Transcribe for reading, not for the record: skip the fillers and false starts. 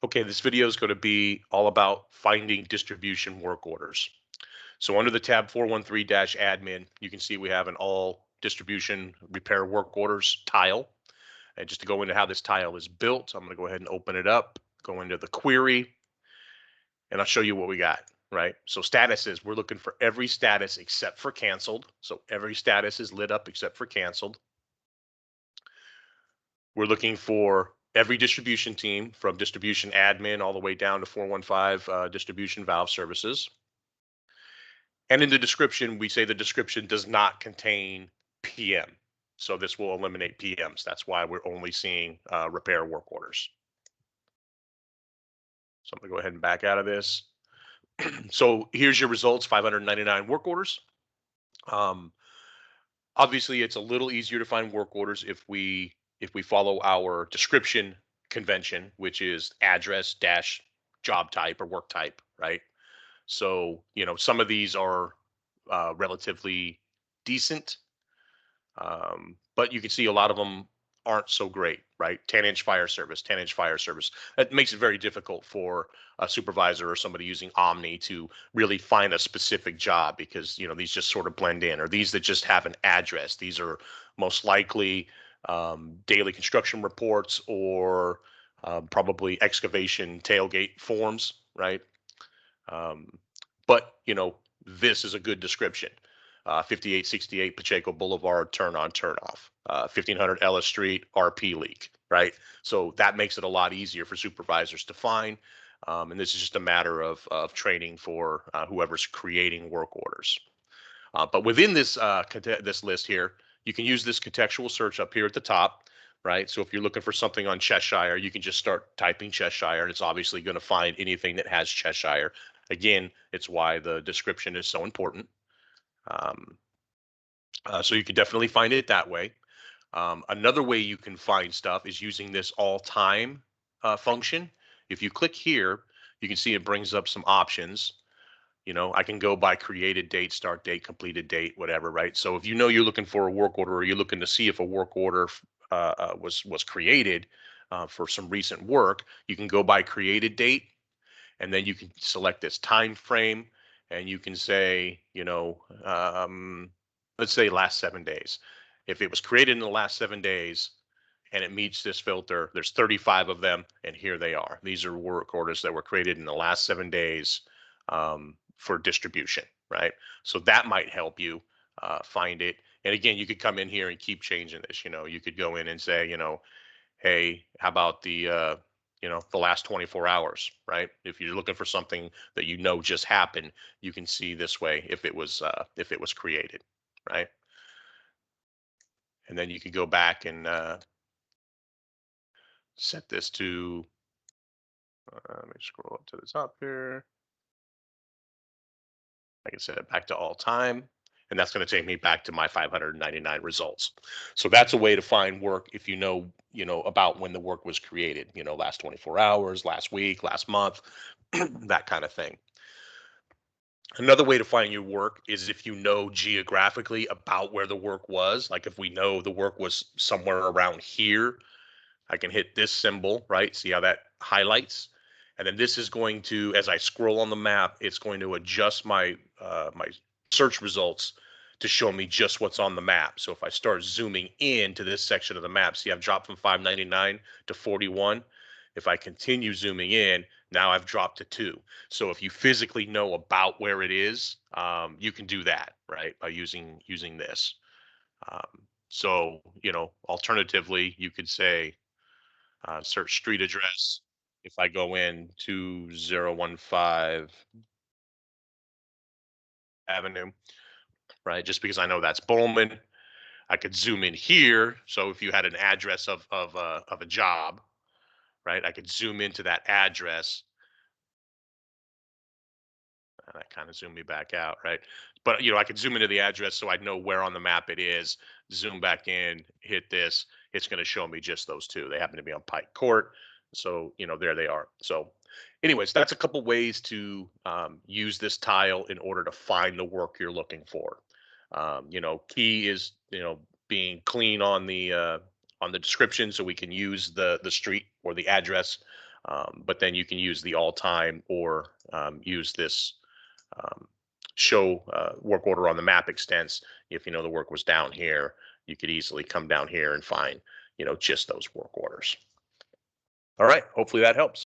Okay, this video is going to be all about finding distribution work orders. So under the tab 413-admin, you can see we have an all distribution repair work orders tile. And just to go into how this tile is built, I'm going to go ahead and open it up, go into the query, and I'll show you what we got, right? So statuses, we're looking for every status except for canceled. So every status is lit up except for canceled. We're looking for every distribution team from distribution admin all the way down to 415 distribution valve services. And in the description, we say the description does not contain PM. So this will eliminate PMs. That's why we're only seeing repair work orders. So I'm going to go ahead and back out of this. So here's your results, 599 work orders. Obviously, it's a little easier to find work orders if we follow our description convention, which is address dash job type or work type, right? So, some of these are relatively decent, but you can see a lot of them aren't so great, right? 10-inch fire service, 10-inch fire service. That makes it very difficult for a supervisor or somebody using Omni to really find a specific job because, these just sort of blend in, or these that just have an address. These are most likely daily construction reports or probably excavation tailgate forms, right? But this is a good description. 5868 Pacheco Boulevard, turn on, turn off. 1500 Ellis Street, RP leak, right? So that makes it a lot easier for supervisors to find. And this is just a matter of training for whoever's creating work orders. But within this this list here, you can use this contextual search up here at the top, right? So if you're looking for something on Cheshire, you can just start typing Cheshire, and it's obviously going to find anything that has Cheshire. Again, it's why the description is so important. So you can definitely find it that way. Another way you can find stuff is using this all time function. If you click here, you can see it brings up some options. I can go by created date, start date, completed date, whatever, right? So if you're looking for a work order or you're looking to see if a work order was created for some recent work, you can go by created date, and then you can select this time frame, and you can say, let's say last 7 days. If it was created in the last 7 days and it meets this filter, there's 35 of them, and here they are. These are work orders that were created in the last 7 days for distribution, right? So that might help you find it. And again, you could come in here and keep changing this. You could go in and say, hey, how about the the last 24 hours, right? If you're looking for something that just happened, you can see this way if it was created, right? And then you could go back and set this to, let me scroll up to the top here. I can set it back to all time, and that's going to take me back to my 599 results. So that's a way to find work if you know about when the work was created, last 24 hours, last week, last month, that kind of thing. Another way to find your work is if you know geographically about where the work was. Like if we know the work was somewhere around here, I can hit this symbol, right? See how that highlights? And then this is going to, as I scroll on the map, it's going to adjust my my search results to show me just what's on the map. So if I start zooming in to this section of the map, see I've dropped from 599 to 41. If I continue zooming in, now I've dropped to 2. So if you physically know about where it is, you can do that, right, by using this. So, alternatively, you could say search street address. If I go in 2015 Avenue, right, just because I know that's Bowman, I could zoom in here. So if you had an address of a job, right, I could zoom into that address. And that kind of zoomed me back out, right? But I could zoom into the address so I'd know where on the map it is. Zoom back in, hit this. It's going to show me just those two. They happen to be on Pike Court, so there they are. So, anyways, that's a couple ways to use this tile in order to find the work you're looking for. Key is being clean on the description so we can use the street or the address But then you can use the all time or use this um, show work order on the map extents. If you know the work was down here, you could easily come down here and find, just those work orders. All right. Hopefully that helps.